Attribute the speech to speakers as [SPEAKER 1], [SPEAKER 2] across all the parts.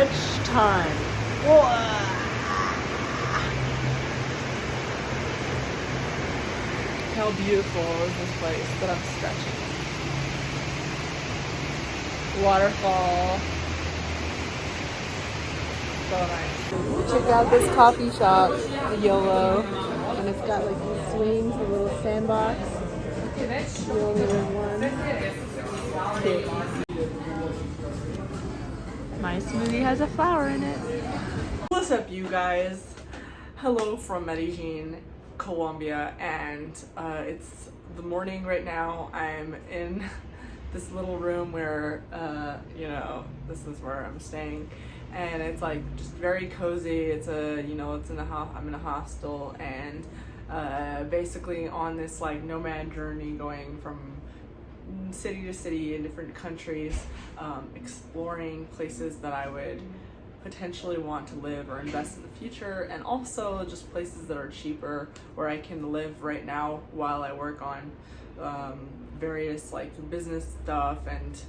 [SPEAKER 1] stretch time. Whoa. How beautiful is this place that I'm stretching? Waterfall. So nice. Check out this coffee shop, YOLO. And it's got like these swings, a little sandbox. You only live one. Cute. My smoothie has a flower in it. What's up, you guys? Hello from Medellin, Colombia, and it's the morning right now. I'm in this little room where, this is where I'm staying, and it's like just very cozy. It's I'm in a hostel, and basically on this like nomad journey going from city to city in different countries, exploring places that I would potentially want to live or invest in the future, and also just places that are cheaper where I can live right now while I work on various like business stuff, and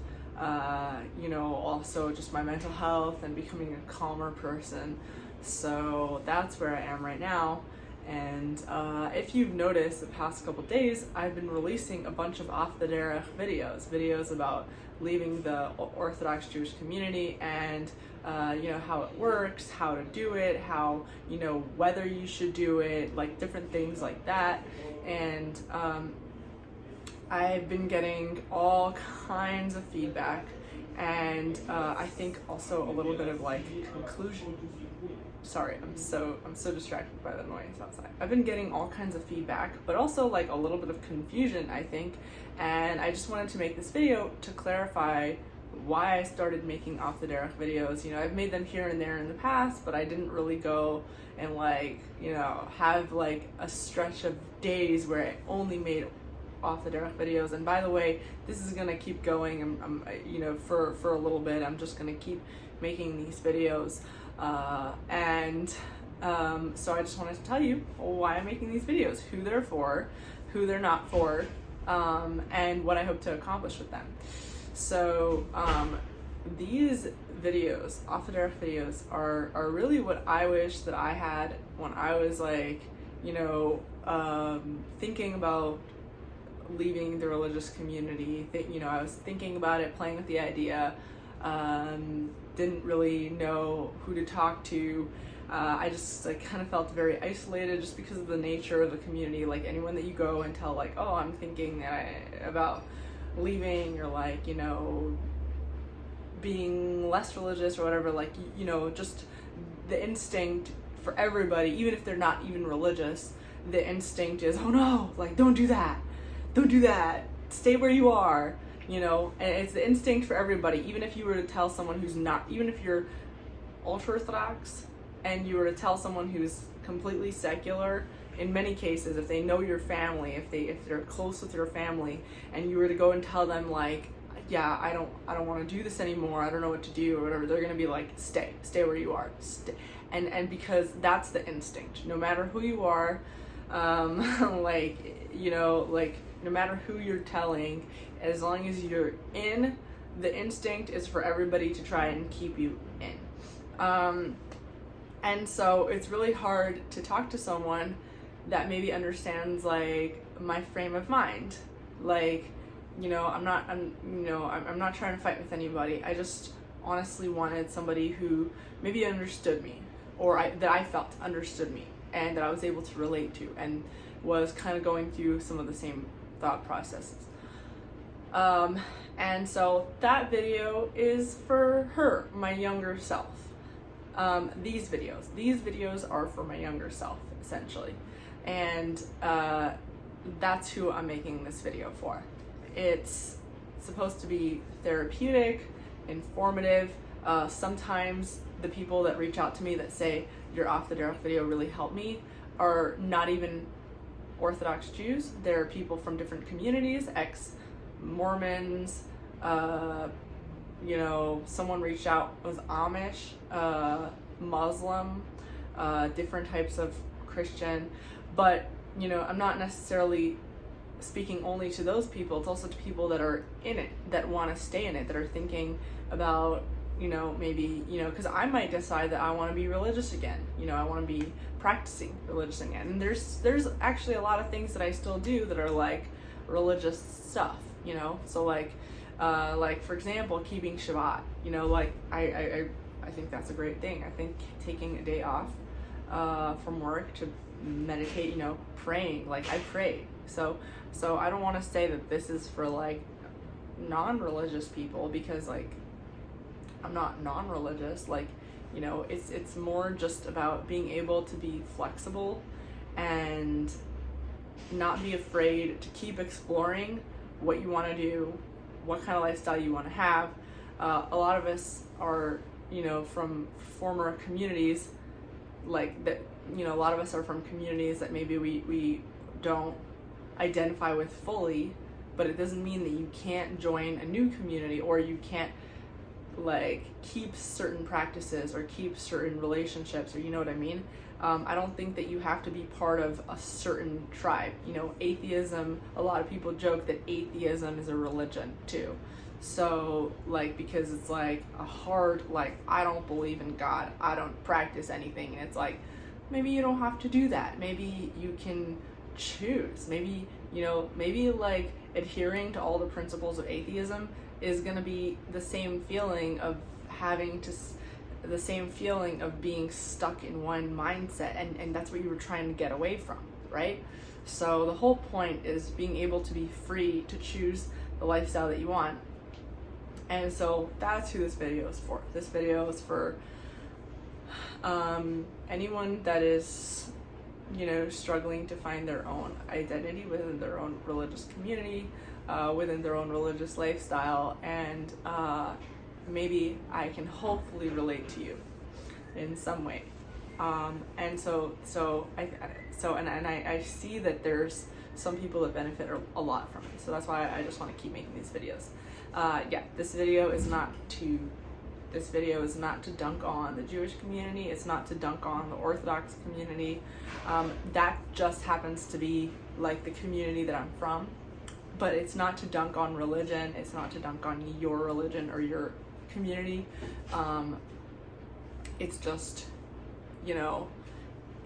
[SPEAKER 1] also just my mental health and becoming a calmer person. So that's where I am right now. And if you've noticed the past couple days, I've been releasing a bunch of off the derech videos about leaving the Orthodox Jewish community, and how it works, how to do it, how, whether you should do it, like different things like that. And I've been getting all kinds of feedback, and I think also a little bit of like conclusion. Sorry, I'm so distracted by the noise outside. I've been getting all kinds of feedback, but also like a little bit of confusion, I think. And I just wanted to make this video to clarify why I started making off the derech videos. I've made them here and there in the past, but I didn't really go and have like a stretch of days where I only made off the derech videos. And by the way, this is gonna keep going. I'm for a little bit. I'm just gonna keep making these videos. So I just wanted to tell you why I'm making these videos, who they're for, who they're not for, and what I hope to accomplish with them. So these videos, off the derech videos, are really what I wish that I had when I was like, thinking about leaving the religious community. I was thinking about it, playing with the idea, didn't really know who to talk to. I just kind of felt very isolated just because of the nature of the community. Like anyone that you go and tell like, oh, I'm thinking about leaving, or being less religious or whatever, just the instinct for everybody, even if they're not even religious, the instinct is, oh no, don't do that, stay where you are. And it's the instinct for everybody. Even if you were to tell someone who's not, even if you're ultra-Orthodox and you were to tell someone who's completely secular, in many cases, if they know your family, if they're close with your family, and you were to go and tell them yeah, I don't want to do this anymore, I don't know what to do or whatever, they're gonna be like, stay where you are, stay. And because that's the instinct, no matter who you are, no matter who you're telling, as long as you're in, the instinct is for everybody to try and keep you in. And so it's really hard to talk to someone that maybe understands my frame of mind. I'm not trying to fight with anybody. I just honestly wanted somebody who maybe understood me, or that I felt understood me, and that I was able to relate to, and was kind of going through some of the same thought processes. And so that video is for her, my younger self. These videos are for my younger self, essentially. And that's who I'm making this video for. It's supposed to be therapeutic, informative. Sometimes the people that reach out to me that say your off the derech video really helped me are not even Orthodox Jews. They're people from different communities, ex-Mormons, someone reached out, was Amish, Muslim, different types of Christian. But, I'm not necessarily speaking only to those people. It's also to people that are in it, that want to stay in it, that are thinking about you know, maybe, you know, because I might decide that I want to be religious again, you know, I want to be practicing religious again. And there's actually a lot of things that I still do that are like religious stuff, you know. So like for example, keeping Shabbat, you know, like I think that's a great thing. I think taking a day off from work to meditate, you know, praying, like I pray. So I don't want to say that this is for like non-religious people, because like I'm not non-religious. Like, you know, it's more just about being able to be flexible and not be afraid to keep exploring what you want to do, what kind of lifestyle you want to have. A lot of us are, you know, from former communities like that, you know, a lot of us are from communities that maybe we don't identify with fully, but it doesn't mean that you can't join a new community, or you can't like keep certain practices or keep certain relationships, or you know what I mean. I don't think that you have to be part of a certain tribe. You know, atheism, a lot of people joke that atheism is a religion too. So like, because it's like a hard, like, I don't believe in God, I don't practice anything, and it's like, maybe you don't have to do that. Maybe you can choose. Maybe, you know, maybe like adhering to all the principles of atheism is going to be the same feeling of the same feeling of being stuck in one mindset, and that's what you were trying to get away from, right? So the whole point is being able to be free to choose the lifestyle that you want. And so that's who this video is for. This video is for anyone that is, you know, struggling to find their own identity within their own religious community, within their own religious lifestyle, and maybe I can hopefully relate to you in some way. And I see that there's some people that benefit a lot from it. So that's why I just want to keep making these videos. Yeah, this video is not to dunk on the Jewish community. It's not to dunk on the Orthodox community. That just happens to be like the community that I'm from. But it's not to dunk on religion. It's not to dunk on your religion or your community. It's just, you know,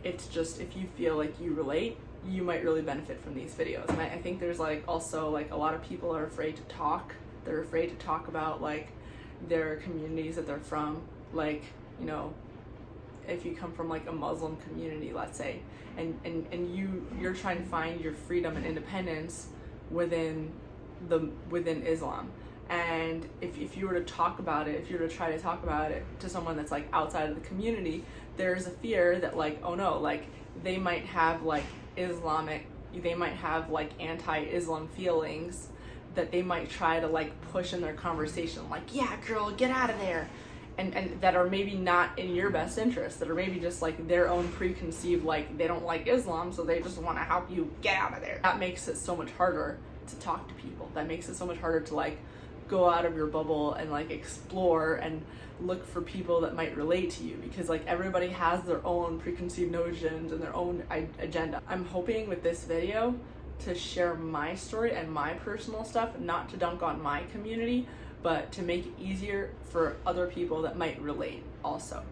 [SPEAKER 1] it's just, if you feel like you relate, you might really benefit from these videos. And I think there's like also like a lot of people are afraid to talk. They're afraid to talk about like their communities that they're from. Like, you know, if you come from like a Muslim community, let's say, and you're trying to find your freedom and independence within Islam. And if you were to talk about it, if you were to try to talk about it to someone that's like outside of the community, there's a fear that like, oh no, like they might have like they might have like anti-Islam feelings that they might try to like push in their conversation, like, yeah girl, get out of there, and that are maybe not in your best interest, that are maybe just like their own preconceived, like they don't like Islam, so they just want to help you get out of there. That makes it so much harder to talk to people. That makes it so much harder to like go out of your bubble and like explore and look for people that might relate to you, because like everybody has their own preconceived notions and their own agenda. I'm hoping with this video to share my story and my personal stuff, not to dunk on my community, but to make it easier for other people that might relate also.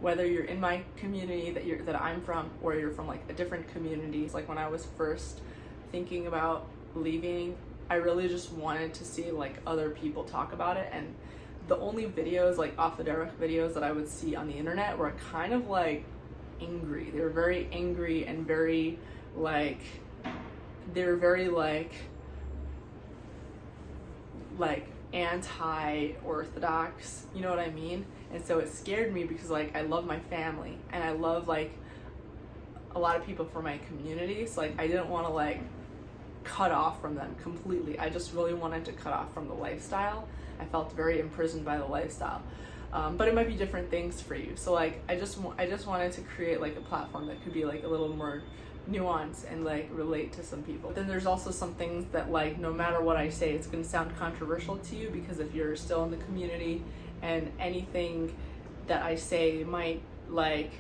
[SPEAKER 1] Whether you're in my community that I'm from, or you're from like a different community. Like when I was first thinking about leaving, I really just wanted to see like other people talk about it, and the only videos, like off the derech videos that I would see on the internet were kind of like angry. They were very angry and very like, they were very like anti-orthodox, you know what I mean? And so it scared me, because like I love my family and I love like a lot of people from my community, so like I didn't want to like cut off from them completely. I just really wanted to cut off from the lifestyle. I felt very imprisoned by the lifestyle. But it might be different things for you. So like I just wanted to create like a platform that could be like a little more nuanced and like relate to some people. But then there's also some things that like no matter what I say, it's going to sound controversial to you, because if you're still in the community and anything that I say might like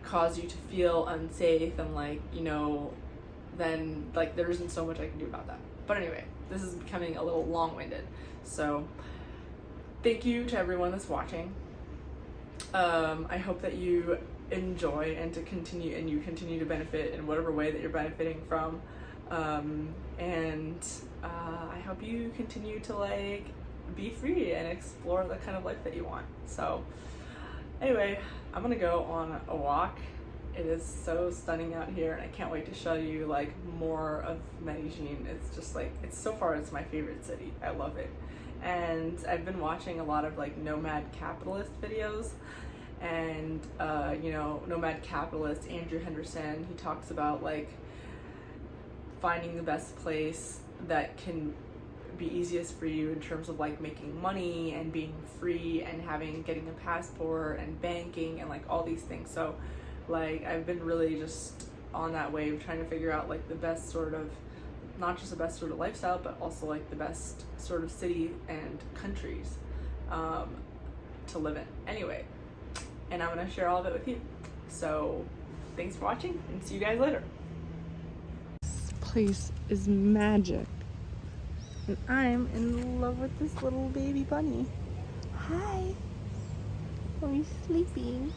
[SPEAKER 1] cause you to feel unsafe and like, you know, then like there isn't so much I can do about that. But anyway, this is becoming a little long-winded. So thank you to everyone that's watching. I hope that you enjoy and you continue to benefit in whatever way that you're benefiting from. I hope you continue to like be free and explore the kind of life that you want. So anyway, I'm gonna go on a walk. It is so stunning out here, and I can't wait to show you like more of Medellin. It's just like, so far it's my favorite city. I love it. And I've been watching a lot of like nomad capitalist videos, and nomad capitalist Andrew Henderson, he talks about like finding the best place that can be easiest for you in terms of like making money and being free and getting a passport and banking and like all these things. So like I've been really just on that wave trying to figure out like the best sort of, not just the best sort of lifestyle, but also like the best sort of city and countries to live in. Anyway, and I'm gonna share all of it with you. So thanks for watching, and see you guys later. This place is magic, and I'm in love with this little baby bunny. Hi. Are you sleeping?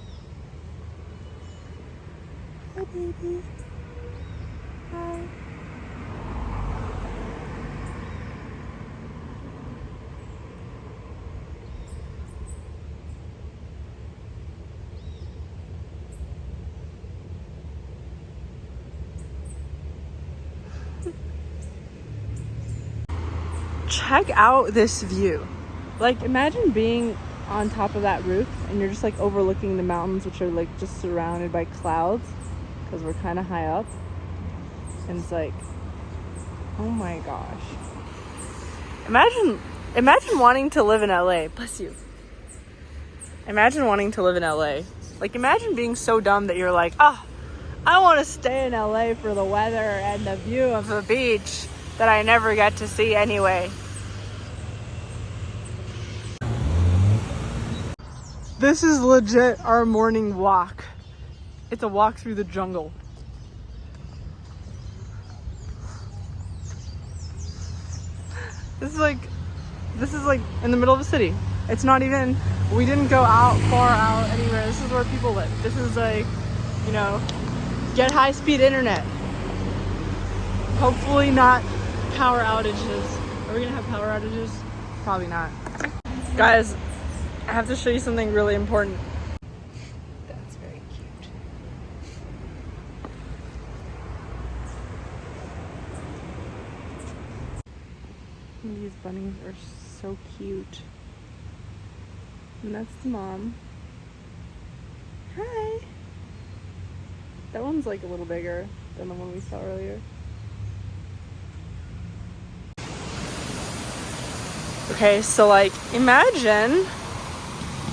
[SPEAKER 1] Hi, baby. Hi. Check out this view. Like imagine being on top of that roof and you're just like overlooking the mountains, which are like just surrounded by clouds because we're kind of high up, and it's like, oh my gosh. Imagine wanting to live in LA. Bless you. Imagine wanting to live in LA. Like imagine being so dumb that you're like, I want to stay in LA for the weather and the view of the beach that I never get to see anyway. This is legit our morning walk. It's a walk through the jungle. This is like in the middle of the city. It's not even, we didn't go far out anywhere. This is where people live. This is like, get high-speed internet. Hopefully not power outages. Are we gonna have power outages? Probably not. Guys, I have to show you something really important. That's very cute. These bunnies are so cute. And that's the mom. Hi! That one's like a little bigger than the one we saw earlier. Okay, so like imagine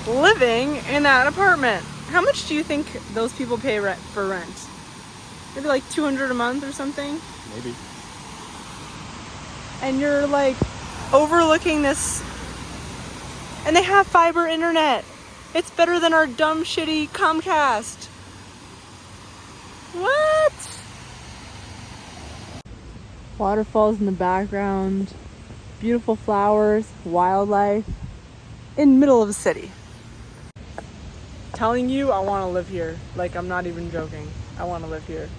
[SPEAKER 1] living in that apartment. How much do you think those people pay for rent? Maybe like $200 a month or something?
[SPEAKER 2] Maybe.
[SPEAKER 1] And you're like overlooking this, and they have fiber internet. It's better than our dumb shitty Comcast. What? Waterfalls in the background, beautiful flowers, wildlife, in the middle of a city. Telling you I want to live here. Like, I'm not even joking. I want to live here.